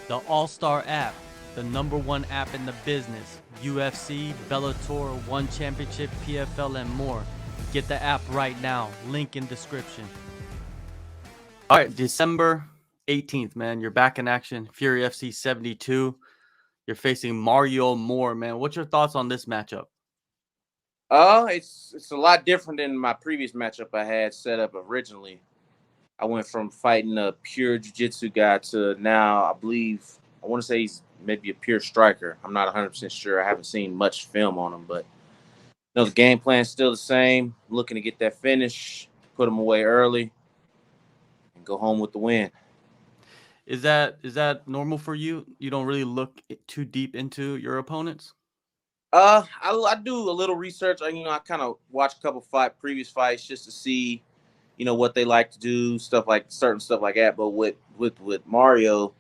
The AllStar app, the #1 app in the business. UFC, Bellator, One Championship, PFL, and more. Get the app right now. Link in description. All right, December 18th, man. You're back in action. Fury FC 72. You're facing Mario Moore, man. What's your thoughts on this matchup? It's a lot different than my previous matchup I had set up originally. I went from fighting a pure jiu-jitsu guy to now I want to say he's maybe a pure striker. I'm not 100% sure. I haven't seen much film on him, but the game plan's still the same. Looking to get that finish, put him away early, and go home with the win. Is that normal for you? You don't really look too deep into your opponents? I do a little research. I kind of watch a couple previous fights just to see, what they like to do, certain stuff like that. But with Mario,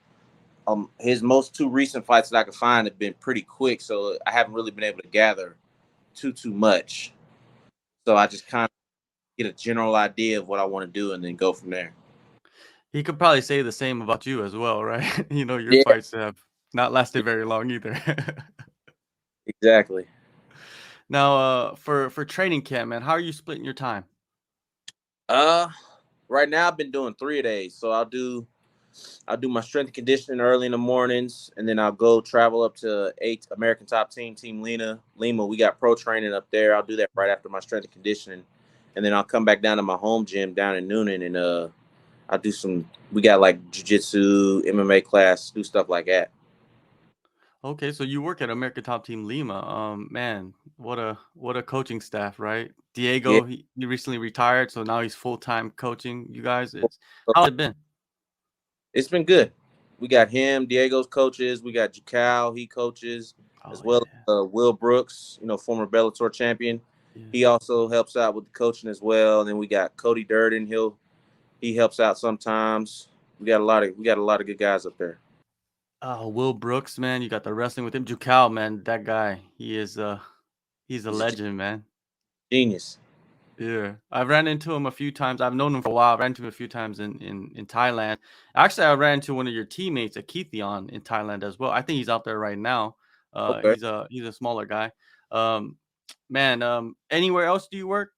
his most two recent fights that I could find have been pretty quick, so I haven't really been able to gather too much. So I just kind of get a general idea of what I want to do and then go from there. He could probably say the same about you as well, right? Your Yeah, fights have not lasted very long either. exactly. Now, for training camp, man, how are you splitting your time? Uh, right now I've been doing 3 days, so I'll do my strength and conditioning early in the mornings, and then I'll go travel up to American Top Team Lima. We got pro training up there. I'll do that right after my strength and conditioning, and then I'll come back down to my home gym down in Noonan, and I'll do some. We got like jiu-jitsu, MMA class, do stuff like that. Okay, so you work at American Top Team Lima. Man, what a coaching staff, right? Yeah. Diego, he recently retired, so now he's full-time coaching you guys. How's it been? It's been good. We got him, Diego's coaches. We got Jukal, he coaches, as Oh well yeah, as Will Brooks, former Bellator champion. yeah. He also helps out with the coaching as well. And then we got Cody Durden. He helps out sometimes. We got a lot of good guys up there. Will Brooks, man, you got the wrestling with him. Jukal, man, that guy, he's a He's a legend, man. genius. Yeah, I've ran into him a few times. I've known him for a while. I ran into him a few times in Thailand. Actually, I ran into one of your teammates at Hyon in Thailand as well. I think he's out there right now. Okay. He's a smaller guy. Um, man, anywhere else do you work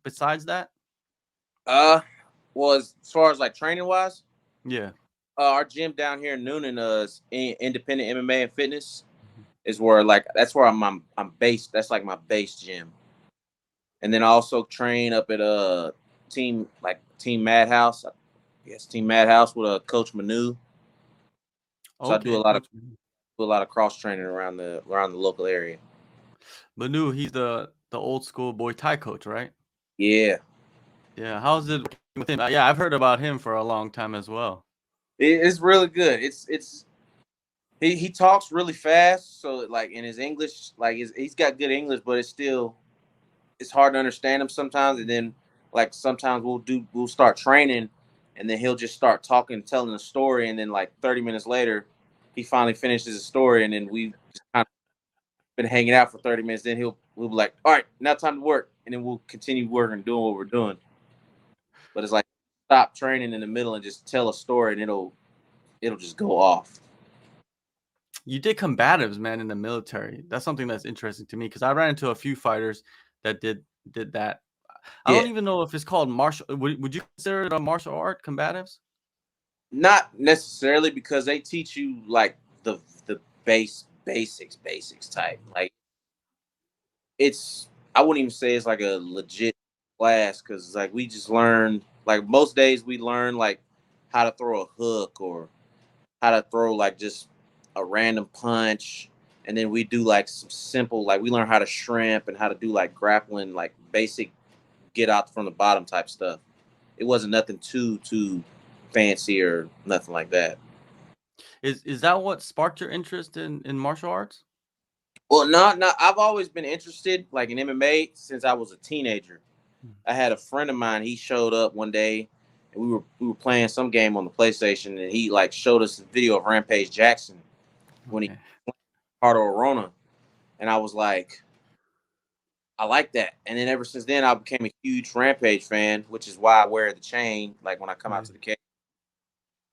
besides that? Uh, well, as far as like training wise, Yeah. our gym down here in Noonan is independent MMA and fitness Mhm. is where like that's where I'm based. That's like my base gym. And then I also train up at a Team Madhouse. Yes, Team Madhouse with a Coach Manu. So I do a Okay, lot of Coach cross training around the local area. Manu. He's the old school boy Thai coach, right? Yeah, Yeah. How's it working with him? Yeah, I've heard about him for a long time as well. it's really good. It's he talks really fast, so like in his English, like he's got good English, but it's hard to understand him sometimes. And then like sometimes we'll start training, and then he'll just start talking, telling a story, and then like 30 minutes later, he finally finishes the story, and then we just kind of been hanging out for 30 minutes. Then we'll be like, all right, now time to work, and then we'll continue working, doing what we're doing. But it's like stop training in the middle and just tell a story, and it'll just go off. You did combatives, man, in the military. That's something that's interesting to me because I ran into a few fighters that did that. I don't Yeah, even know if it's called martial. Would you consider it a martial art, combatives? not necessarily because they teach you like the basics type. Like it's I wouldn't even say it's like a legit class because like we just learn like most days we learn like how to throw a hook or how to throw like just a random punch, and then we do like some simple like we learn how to shrimp and how to do like grappling like basic get out from the bottom type stuff. It wasn't nothing too fancy or nothing like that. Is that what sparked your interest in martial arts? Well, not. I've always been interested, like in MMA, since I was a teenager. Hmm. I had a friend of mine. He showed up one day, and we were playing some game on the PlayStation, and he like showed us a video of Rampage Jackson when he Okay. Carter Arona, and I was like, I like that. And then ever since then, I became a huge Rampage fan, which is why I wear the chain like when I come out Yeah. to the cage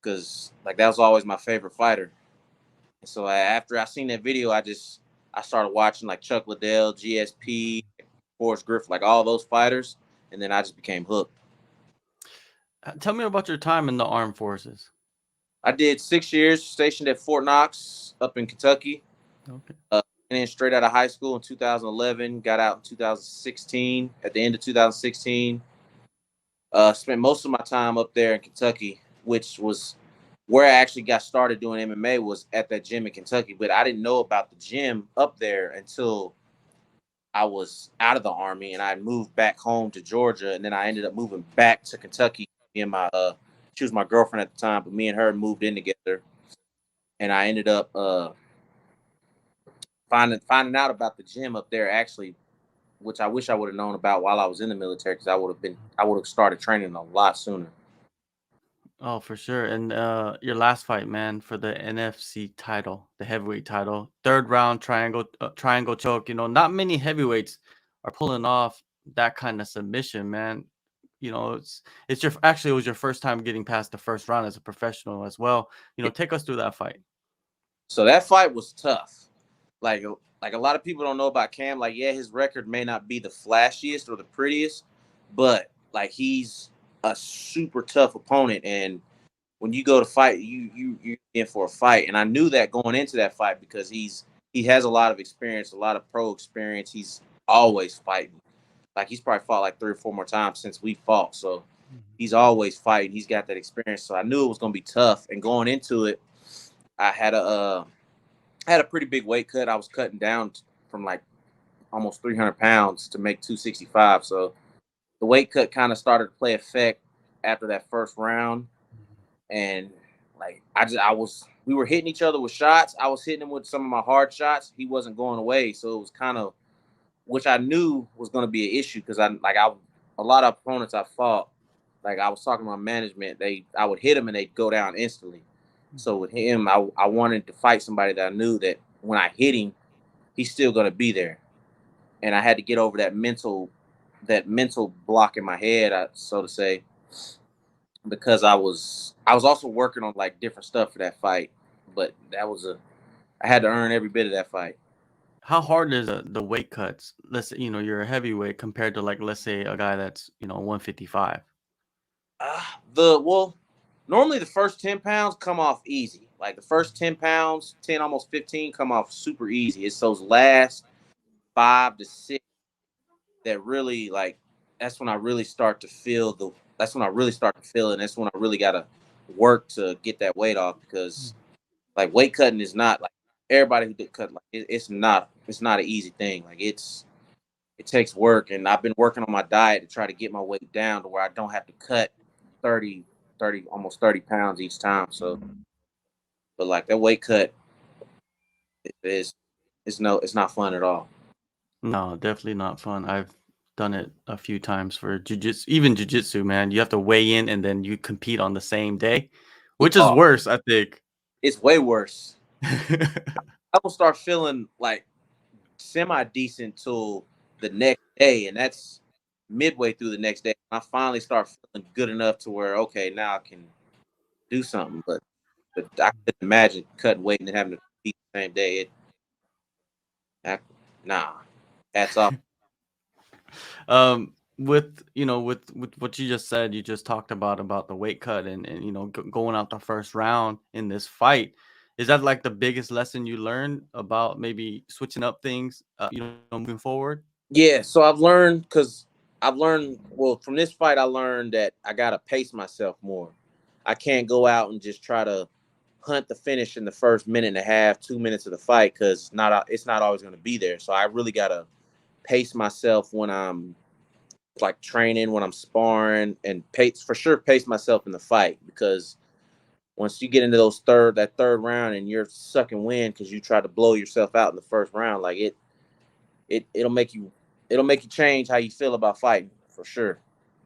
because like that was always my favorite fighter. And so after I seen that video, I started watching like Chuck Liddell, GSP, Forrest Griffin, like all those fighters, and then I just became hooked. Tell me about your time in the armed forces. I did 6 years stationed at Fort Knox up in Kentucky. Okay. And then straight out of high school in 2011, got out in 2016. At the end of 2016, spent most of my time up there in Kentucky, which was where I actually got started doing MMA, was at that gym in Kentucky. But I didn't know about the gym up there until I was out of the Army and I moved back home to Georgia. And then I ended up moving back to Kentucky. Me and she was my girlfriend at the time, but me and her moved in together. And I ended up finding out about the gym up there, actually, which I wish I would have known about while I was in the military, because I would have started training a lot sooner. Oh, for sure. And your last fight, man, for the NFC title, the heavyweight title, third round triangle choke. Not many heavyweights are pulling off that kind of submission, man. It was your first time getting past the first round as a professional as well. Take us through that fight. So that fight was tough. Like a lot of people don't know about Cam. Like, yeah, his record may not be the flashiest or the prettiest, but like he's a super tough opponent. And when you go to fight, you're in for a fight. And I knew that going into that fight because he has a lot of experience, a lot of pro experience. He's always fighting. Like he's probably fought like 3 or 4 more times since we fought. So he's always fighting. He's got that experience. So I knew it was gonna be tough. And going into it, I had a pretty big weight cut. I was cutting down from like almost 300 pounds to make 265. So the weight cut kind of started to play effect after that first round. And like we were hitting each other with shots. I was hitting him with some of my hard shots. He wasn't going away. So it was kind of, which I knew was going to be an issue because a lot of opponents I fought, like I was talking to my management, I would hit them and they'd go down instantly. So with him, I wanted to fight somebody that I knew that when I hit him, he's still going to be there. And I had to get over that mental block in my head, so to say, because I was also working on like different stuff for that fight. But I had to earn every bit of that fight. How hard is the weight cuts? Let's say, you're a heavyweight compared to, like, let's say a guy that's, 155. Normally the first 10 pounds come off easy. Like the first 10 pounds, 10, almost 15 come off super easy. It's those last 5 to 6 that really, like, that's when I really start to feel it. And that's when I really got to work to get that weight off, because like weight cutting is not like everybody who did cut. Like it's not an easy thing. Like it takes work. And I've been working on my diet to try to get my weight down to where I don't have to cut 30, almost 30 pounds each time. So, but like that weight cut it's not fun at all. No, definitely not fun. I've done it a few times for jiu-jitsu, man. You have to weigh in and then you compete on the same day, which is worse, I think. It's way worse. I will start feeling like semi-decent till the next day, and that's midway through the next day. I finally start feeling good enough to where, okay, now I can do something. But I couldn't imagine cutting weight and then having to compete the same day. Nah, hats off. With what you just said, you just talked about the weight cut and going out the first round in this fight. Is that like the biggest lesson you learned about maybe switching up things, moving forward? Yeah, so I've learned from this fight, I learned that I gotta pace myself more. I can't go out and just try to hunt the finish in the first minute and a half, 2 minutes of the fight, because it's not always gonna be there. So I really gotta pace myself when I'm like training, when I'm sparring, and pace myself in the fight, because once you get into that third round and you're sucking wind because you try to blow yourself out in the first round, like it'll make you change how you feel about fighting, for sure.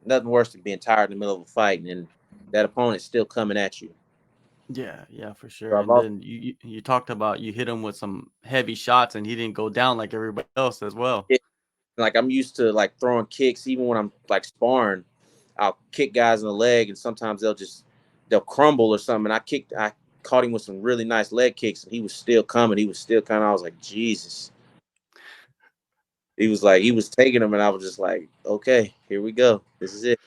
Nothing worse than being tired in the middle of a fight and that opponent's still coming at you. Yeah, for So sure. I've And also, then you talked about you hit him with some heavy shots and he didn't go down like everybody else as well. like I'm used to like throwing kicks. Even when I'm like sparring, I'll kick guys in the leg, and sometimes they'll crumble or something. I caught him with some really nice leg kicks, and he was still coming. He was still kind of. I was like, Jesus. He was taking them, and I was just like, okay, here we go. This is it.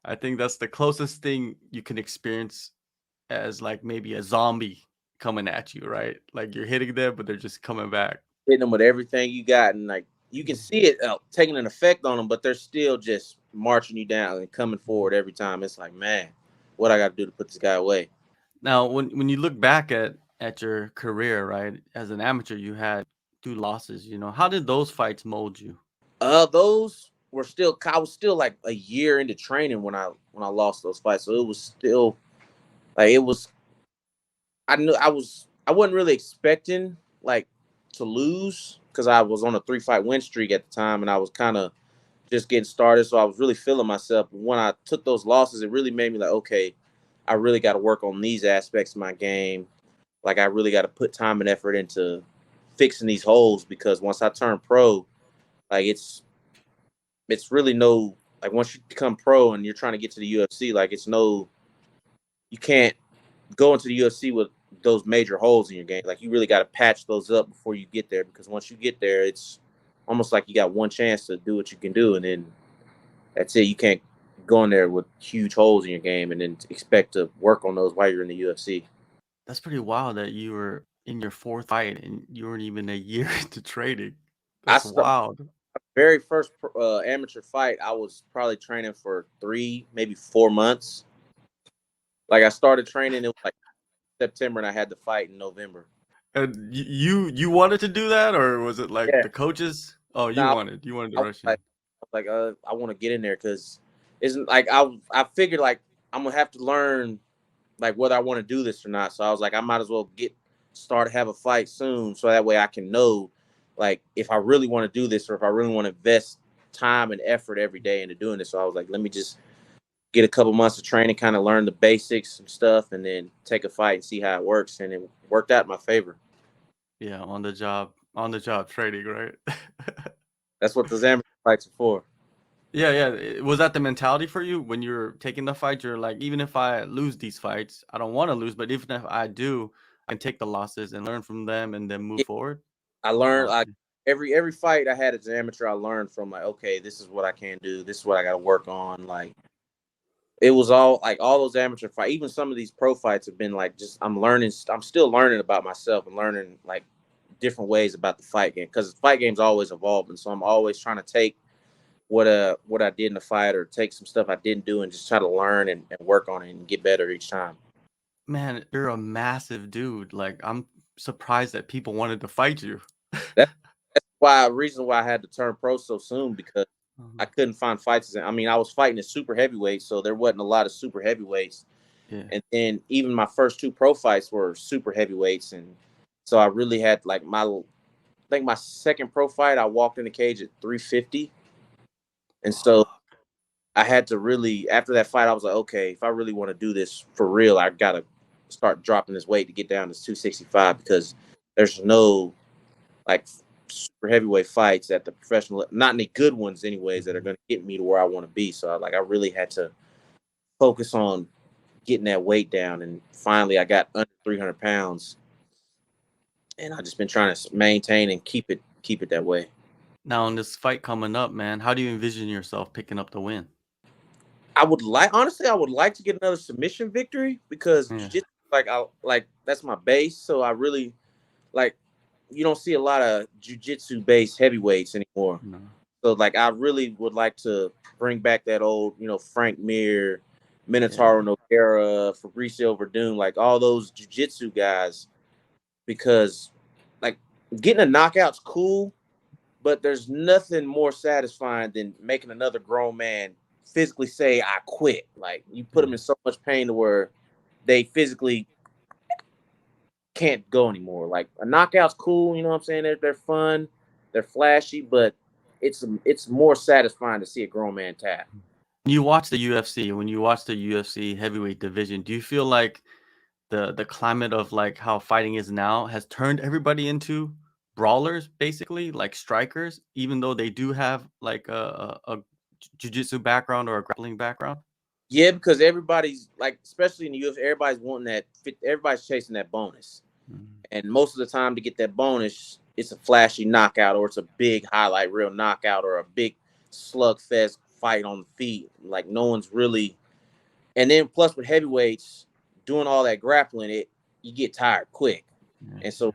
I think that's the closest thing you can experience as like maybe a zombie coming at you, right? Like you're hitting them, but they're just coming back. Hitting them with everything you got, and like you can see it taking an effect on them, but they're still just marching you down and coming forward every time. It's like, man, what I got to do to put this guy away? Now, when you look back at your career, right, as an amateur, you had 2 losses. How did those fights mold you? Those were still. I was still like a year into training when I lost those fights, so it was still like it was. I knew I wasn't really expecting like to lose because I was on a 3-fight win streak at the time, and I was kind of just getting started, so I was really feeling myself. But when I took those losses, it really made me like, okay, I really got to work on these aspects of my game. Like I really got to put time and effort into fixing these holes because once I turn pro, like it's really no like once you become pro and you're trying to get to the UFC, like it's no you can't go into the UFC with those major holes in your game. Like you really got to patch those up before you get there because once you get there, it's almost like you got one chance to do what you can do, and then that's it. You can't go in there with huge holes in your game and then expect to work on those while you're in the UFC. That's pretty wild that you were in your 4th fight and you weren't even a year into training. I That's started wild. very first amateur fight. I was probably training for 3, maybe 4 months. Like I started training, it was like September, and I had the fight in November. And you wanted to do that, or was it like Yeah. the coaches? Oh, you Now wanted to I was rush in. like, I want to get in there because isn't like I figured like I'm gonna have to learn like whether I want to do this or not. So I was like, I might as well have a fight soon, so that way I can know like if I really want to do this or if I really want to invest time and effort every day into doing this. So I was like, let me just get a couple months of training, kind of learn the basics and stuff, and then take a fight and see how it works. And it worked out in my favor. Yeah, on the job training, right? That's what the amateur fights are for. Yeah, yeah. Was that the mentality for you when you're taking the fight? You're like, even if I lose these fights, I don't want to lose, but even if I do, I can take the losses and learn from them and then move Yeah, forward. I learned like Okay. every fight I had as an amateur, I learned from like, okay, this is what I can do. This is what I got to work on. Like it was all like all those amateur fights. Even some of these pro fights have been like just I'm learning. I'm still learning about myself and learning like different ways about the fight game because the fight game's always evolving. So I'm always trying to take what I did in the fight or take some stuff I didn't do and just try to learn and work on it and get better each time. Man, you're a massive dude. Like, I'm surprised that people wanted to fight you. That, that's why reason why I had to turn pro so soon because I Mhm. couldn't find fights. I mean, I was fighting at super heavyweight, so there wasn't a lot of super heavyweights. Yeah. And then even my first 2 pro fights were super heavyweights, and so I really had like I think my second pro fight I walked in the cage at 350, and so Wow. I had to really after that fight I was like, okay, if I really want to do this for real, I gotta start dropping this weight to get down to 265 because there's no like super heavyweight fights at the professional, not any good ones anyways, that are Mhm. going to get me to where I want to be. So I really had to focus on getting that weight down, and finally I got under 300 pounds, and I've just been trying to maintain and keep it that way. Now, in this fight coming up, man, how do you envision yourself picking up the win? I would like honestly, I would like to get another submission victory because Yeah. jiu-jitsu, like that's my base. So I really like you don't see a lot of jiu-jitsu based heavyweights anymore. No. So like I really would like to bring back that old, Frank Mir, Yeah. Minotauro Nogueira, Fabricio Verdun, like all those jiu-jitsu guys, because like getting a knockout's cool, but there's nothing more satisfying than making another grown man physically say I quit. Like you put them Yeah. in so much pain to where they physically can't go anymore. Like a knockout's cool, you know what I'm saying? They're fun, they're flashy, but it's more satisfying to see a grown man tap. You watch the UFC. When you watch the UFC heavyweight division, do you feel like the climate of like how fighting is now has turned everybody into brawlers, basically, like strikers, even though they do have like a jiu-jitsu background or a grappling background? Yeah, because everybody's like, especially in the UFC, everybody's wanting that. Everybody's chasing that bonus, Mhm. and most of the time to get that bonus, it's a flashy knockout or it's a big highlight reel knockout or a big slugfest fight on the feet. Like no one's really. And then plus with heavyweights doing all that grappling, you get tired quick, Yeah, and so yeah.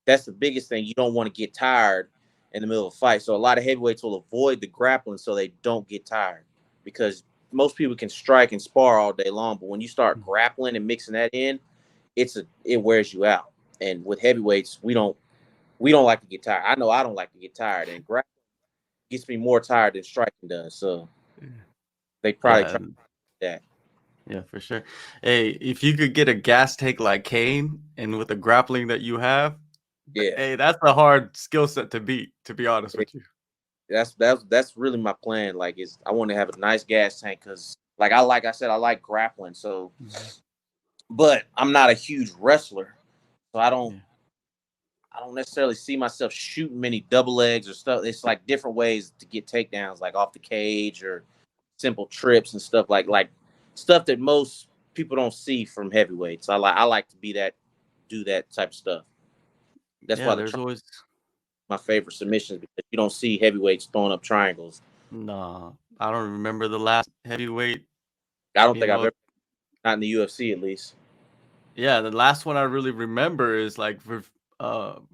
that's the biggest thing. You don't want to get tired in the middle of a fight. So a lot of heavyweights will avoid the grappling so they don't get tired because most people can strike and spar all day long, but when you start Mhm. grappling and mixing that in, it wears you out. And with heavyweights, we don't like to get tired. I know I don't like to get tired, and grappling gets me more tired than striking does. So they probably Yeah, try that. yeah, for sure. Hey, if you could get a gas tank like Kane and with the grappling that you have, Yeah. hey, that's a hard skill set to beat, to be honest with you. That's really my plan. Like, is I want to have a nice gas tank because, like I said, I like grappling. So, Mhm. but I'm not a huge wrestler, so Yeah. I don't necessarily see myself shooting many double legs or stuff. It's like different ways to get takedowns, like off the cage or simple trips and stuff like stuff that most people don't see from heavyweights. I like to do that type of stuff. That's Yeah, why there's always my favorite submissions because you don't see heavyweights throwing up triangles. no, I don't remember the last heavyweight, I don't you think I've know. ever, not in the UFC at least. Yeah, the last one I really remember is like Fabricio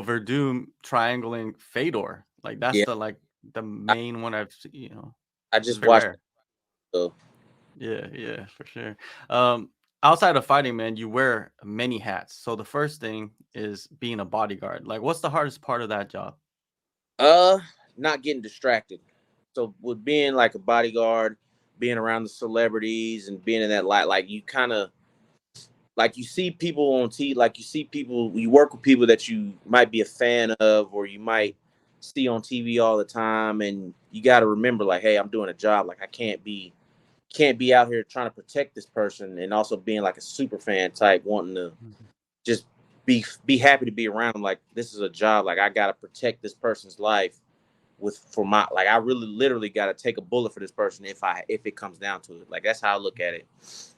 Verdum triangling Fedor. Like that's Yeah, the I, main one I've you know. I It's just very watched. rare. So, Yeah, yeah, for sure. Um, Outside of fighting, man, you wear many hats. So the first thing is being a bodyguard. Like, what's the hardest part of that job? uh, not getting distracted. So with being like a bodyguard, being around the celebrities and being in that light, like you kind of like you see people on TV, like you see people, you work with people that you might be a fan of, or you might see on TV all the time, and you got to remember, like, hey, I'm doing a job. Like I can't be out here trying to protect this person and also being like a super fan type, wanting to Mhm. just be happy to be around them. Like this is a job. Like I gotta protect this person's life for my like I really literally gotta take a bullet for this person if it comes down to it. Like that's how I look at it.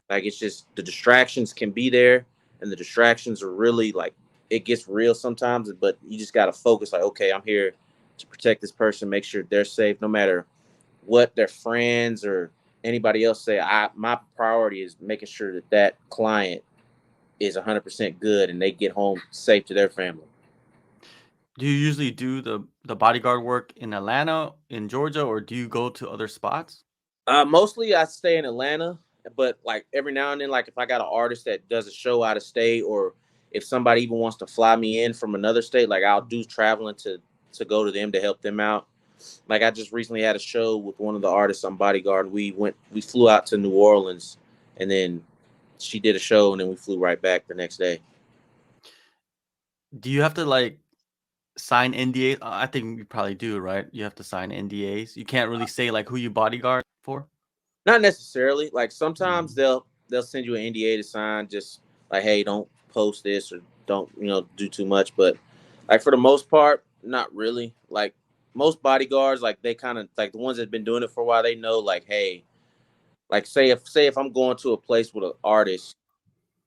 Like it's just the distractions can be there, and the distractions are really like it gets real sometimes. But you just gotta focus. Like okay, I'm here to protect this person, make sure they're safe, no matter what their friends or anybody else say. My priority is making sure that client is 100% good and they get home safe to their family. Do you usually do the bodyguard work in Atlanta, in Georgia, or do you go to other spots? Mostly I stay in Atlanta, but like every now and then, like if I got an artist that does a show out of state, or if somebody even wants to fly me in from another state, like I'll do traveling to go to them to help them out. Like I just recently had a show with one of the artists on Bodyguard. We flew out to New Orleans, and then she did a show, and then we flew right back the next day. Do you have to like sign NDA? I think you probably do, right? You have to sign NDAs. You can't really say like who you bodyguard for. Not necessarily. Like sometimes Mhm. they'll send you an NDA to sign, just like, hey, don't post this or don't do too much. But like for the most part, not really. Like most bodyguards, like they kind of like the ones that've been doing it for a while, they know like, hey, like say if I'm going to a place with an artist,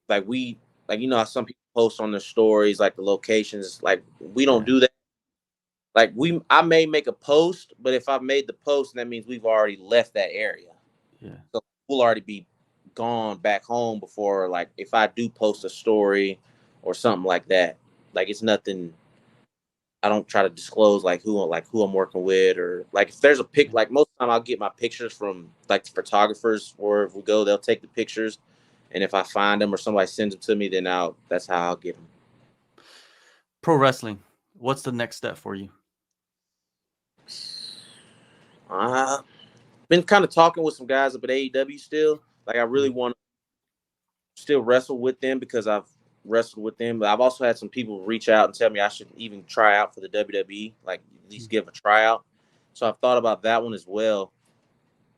like we like how some people post on their stories like the locations, like we don't Yeah, do that. Like I may make a post, but if I've made the post, that means we've already left that area. yeah. So we'll already be gone back home before, like if I do post a story or something like that. Like it's nothing. I don't try to disclose like who I'm working with, or like if there's a pic. Yeah. Like most of the time, I'll get my pictures from like the photographers, or if we go, they'll take the pictures, and if I find them or somebody sends them to me, then that's how I'll get them. Pro wrestling. What's the next step for you? Uh, been kind of talking with some guys up at AEW still. Like I really Mhm. want still wrestle with them because I've wrestled with them. But I've also had some people reach out and tell me I should even try out for the WWE, like at least give a tryout. So I've thought about that one as well.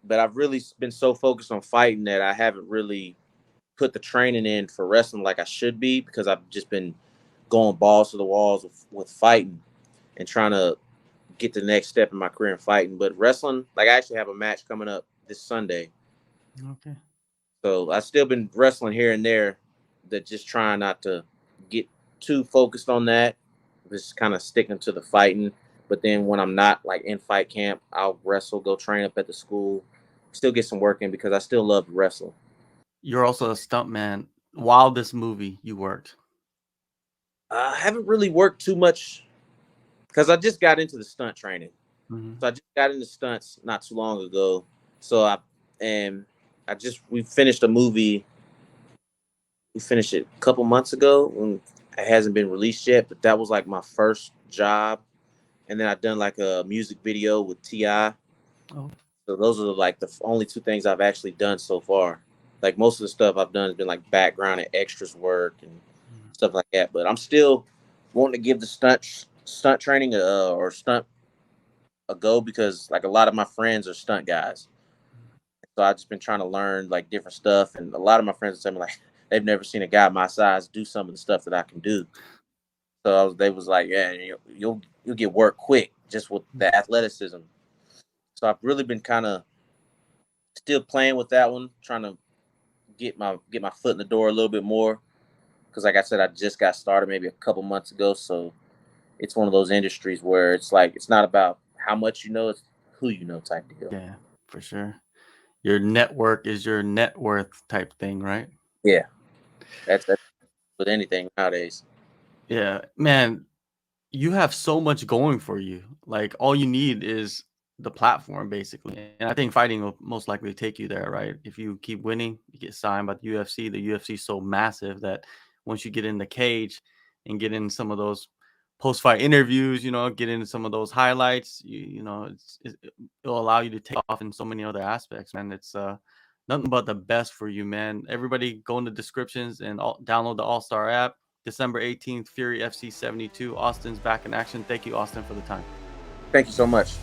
But I've really been so focused on fighting that I haven't really put the training in for wrestling like I should be because I've just been going balls to the walls with fighting and trying to get the next step in my career in fighting. But wrestling, like I actually have a match coming up this Sunday. Okay. So I still been wrestling here and there, that just trying not to get too focused on that. Just kind of sticking to the fighting. But then when I'm not like in fight camp, I'll wrestle, go train up at the school, still get some work in because I still love to wrestle. You're also a stuntman. While this movie, you worked. I haven't really worked too much because I just got into the stunt training. Mm-hmm. So I just got into stunts not too long ago. So and we finished a movie. We finished it a couple months ago when it hasn't been released yet, but that was like my first job. And then I've done like a music video with Ti. Oh. So those are like the only two things I've actually done so far. Like most of the stuff I've done has been like background and extras work and stuff like that. But I'm still wanting to give the stunt training or stunt a go because like a lot of my friends are stunt guys. So I've just been trying to learn like different stuff, and a lot of my friends are telling me like they've never seen a guy my size do some of the stuff that I can do. So they was like, yeah, you'll get work quick just with the athleticism. So I've really been kind of still playing with that one, trying to get my foot in the door a little bit more. Because like I said, I just got started maybe a couple months ago, so it's one of those industries where it's like it's not about how much you know, it's who you know type deal. Yeah, for sure. Your network is your net worth type thing, right? Yeah, that's with anything nowadays. Yeah, man, you have so much going for you. Like all you need is the platform basically. And I think fighting will most likely take you there, right? If you keep winning, you get signed by the UFC. The UFC is so massive that once you get in the cage and get in some of those post-fight interviews, get into some of those highlights, it'll allow you to take off in so many other aspects, man. It's nothing but the best for you, man. Everybody go in the descriptions and download the AllStar app. December 18th, Fury FC 72. Austin's back in action. Thank you, Austin, for the time. Thank you so much.